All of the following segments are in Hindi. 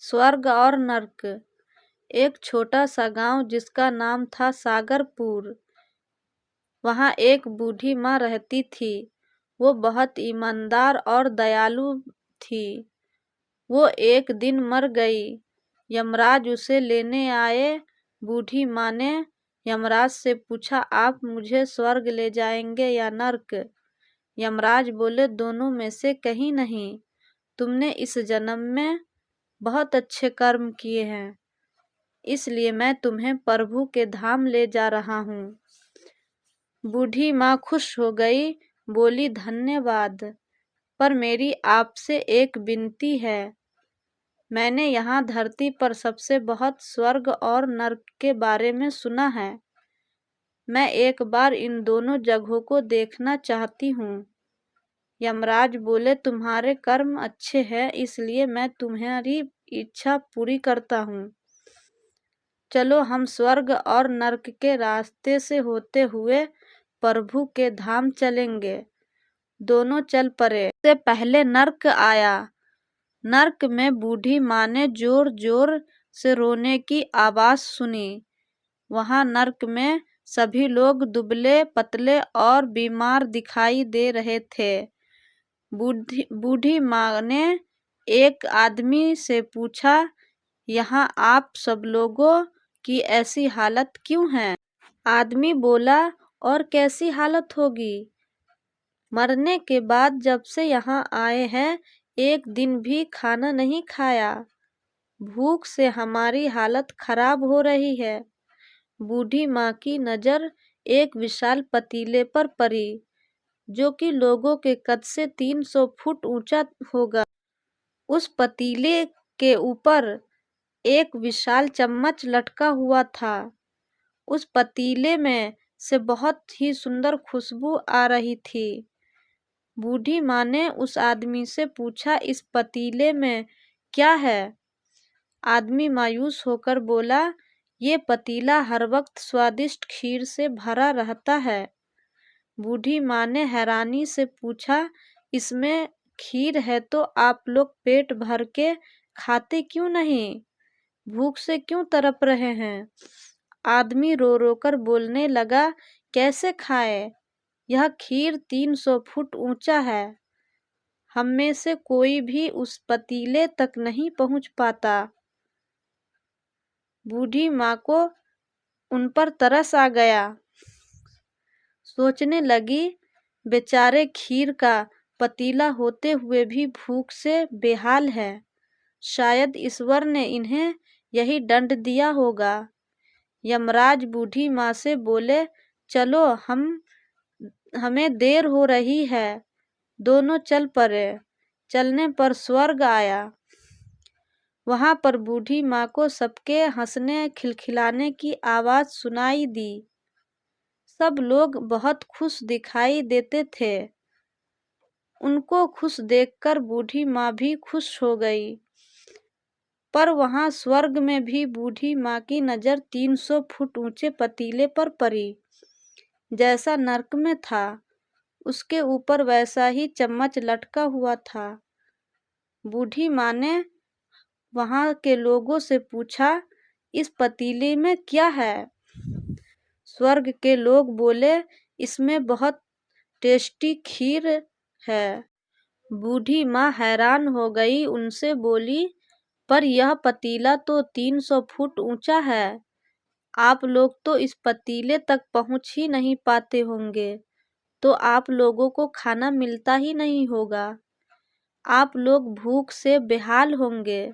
स्वर्ग और नर्क। एक छोटा सा गांव जिसका नाम था सागरपुर। वहाँ एक बूढ़ी माँ रहती थी। वो बहुत ईमानदार और दयालु थी। वो एक दिन मर गई। यमराज उसे लेने आए। बूढ़ी माँ ने यमराज से पूछा, आप मुझे स्वर्ग ले जाएंगे या नर्क? यमराज बोले, दोनों में से कहीं नहीं। तुमने इस जन्म में बहुत अच्छे कर्म किए हैं, इसलिए मैं तुम्हें प्रभु के धाम ले जा रहा हूँ। बूढ़ी माँ खुश हो गई, बोली, धन्यवाद, पर मेरी आपसे एक विनती है। मैंने यहाँ धरती पर सबसे बहुत स्वर्ग और नर्क के बारे में सुना है। मैं एक बार इन दोनों जगहों को देखना चाहती हूँ। यमराज बोले, तुम्हारे कर्म अच्छे हैं, इसलिए मैं तुम्हारी इच्छा पूरी करता हूँ। चलो हम स्वर्ग और नर्क के रास्ते से होते हुए प्रभु के धाम चलेंगे। दोनों चल पड़े। उससे पहले नर्क आया। नर्क में बूढ़ी माँ ने जोर जोर से रोने की आवाज सुनी। वहां नर्क में सभी लोग दुबले पतले और बीमार दिखाई दे रहे थे। बूढ़ी माँ ने एक आदमी से पूछा, यहाँ आप सब लोगों की ऐसी हालत क्यों है? आदमी बोला, और कैसी हालत होगी? मरने के बाद जब से यहाँ आए हैं, एक दिन भी खाना नहीं खाया। भूख से हमारी हालत खराब हो रही है। बूढ़ी माँ की नज़र एक विशाल पतीले पर पड़ी, जो कि लोगों के कद से 300 फुट ऊंचा होगा। उस पतीले के ऊपर एक विशाल चम्मच लटका हुआ था। उस पतीले में से बहुत ही सुंदर खुशबू आ रही थी। बूढ़ी माँ ने उस आदमी से पूछा, इस पतीले में क्या है? आदमी मायूस होकर बोला, ये पतीला हर वक्त स्वादिष्ट खीर से भरा रहता है। बूढ़ी माँ ने हैरानी से पूछा, इसमें खीर है तो आप लोग पेट भर के खाते क्यों नहीं? भूख से क्यों तड़प रहे हैं? आदमी रो रो कर बोलने लगा, कैसे खाए? यह खीर 300 फुट ऊंचा है। हम में से कोई भी उस पतीले तक नहीं पहुंच पाता। बूढ़ी माँ को उन पर तरस आ गया। सोचने लगी, बेचारे खीर का पतीला होते हुए भी भूख से बेहाल है। शायद ईश्वर ने इन्हें यही दंड दिया होगा। यमराज बूढ़ी माँ से बोले, चलो हमें देर हो रही है। दोनों चल पड़े। चलने पर स्वर्ग आया। वहां पर बूढ़ी माँ को सबके हंसने खिलखिलाने की आवाज सुनाई दी। सब लोग बहुत खुश दिखाई देते थे। उनको खुश देखकर बूढ़ी माँ भी खुश हो गई। पर वहां स्वर्ग में भी बूढ़ी माँ की नज़र 300 फुट ऊंचे पतीले पर पड़ी। जैसा नर्क में था, उसके ऊपर वैसा ही चम्मच लटका हुआ था। बूढ़ी माँ ने वहां के लोगों से पूछा, इस पतीले में क्या है? स्वर्ग के लोग बोले, इसमें बहुत टेस्टी खीर है। बूढ़ी माँ हैरान हो गई, उनसे बोली, पर यह पतीला तो 300 फुट ऊंचा है। आप लोग तो इस पतीले तक पहुंच ही नहीं पाते होंगे, तो आप लोगों को खाना मिलता ही नहीं होगा। आप लोग भूख से बेहाल होंगे।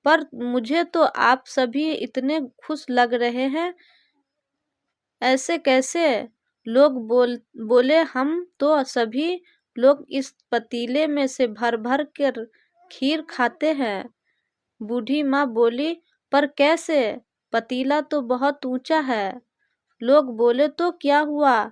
पर मुझे तो आप सभी इतने खुश लग रहे हैं, ऐसे कैसे? लोग बोले, हम तो सभी लोग इस पतीले में से भर भर कर खीर खाते हैं। बूढ़ी माँ बोली, पर कैसे? पतीला तो बहुत ऊंचा है। लोग बोले, तो क्या हुआ?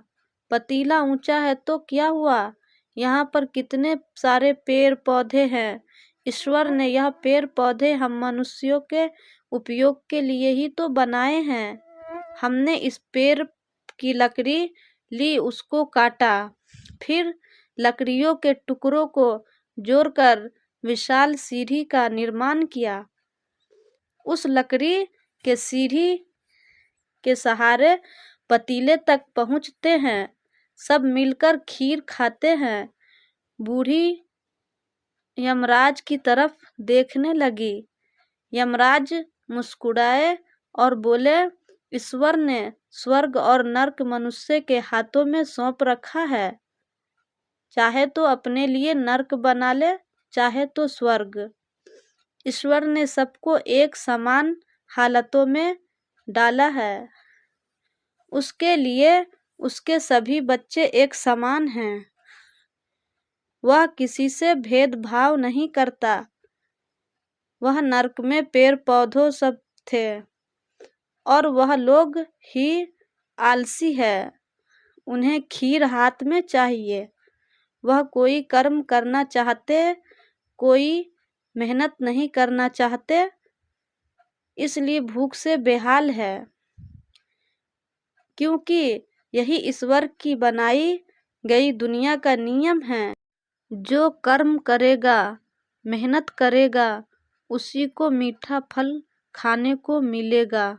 पतीला ऊंचा है तो क्या हुआ? यहाँ पर कितने सारे पेड़ पौधे हैं। ईश्वर ने यह पेड़ पौधे हम मनुष्यों के उपयोग के लिए ही तो बनाए हैं। हमने इस पेड़ की लकड़ी ली, उसको काटा, फिर लकड़ियों के टुकड़ों को जोड़कर विशाल सीढ़ी का निर्माण किया। उस लकड़ी के सीढ़ी के सहारे पतीले तक पहुंचते हैं। सब मिलकर खीर खाते हैं। बूढ़ी यमराज की तरफ देखने लगी। यमराज मुस्कुराए और बोले, ईश्वर ने स्वर्ग और नर्क मनुष्य के हाथों में सौंप रखा है। चाहे तो अपने लिए नर्क बना ले, चाहे तो स्वर्ग। ईश्वर ने सबको एक समान हालतों में डाला है। उसके लिए उसके सभी बच्चे एक समान हैं। वह किसी से भेदभाव नहीं करता। वह नर्क में पेड़ पौधों सब थे और वह लोग ही आलसी है। उन्हें खीर हाथ में चाहिए। वह कोई कर्म करना चाहते, कोई मेहनत नहीं करना चाहते, इसलिए भूख से बेहाल है। क्योंकि यही ईश्वर की बनाई गई दुनिया का नियम है। जो कर्म करेगा, मेहनत करेगा, उसी को मीठा फल खाने को मिलेगा।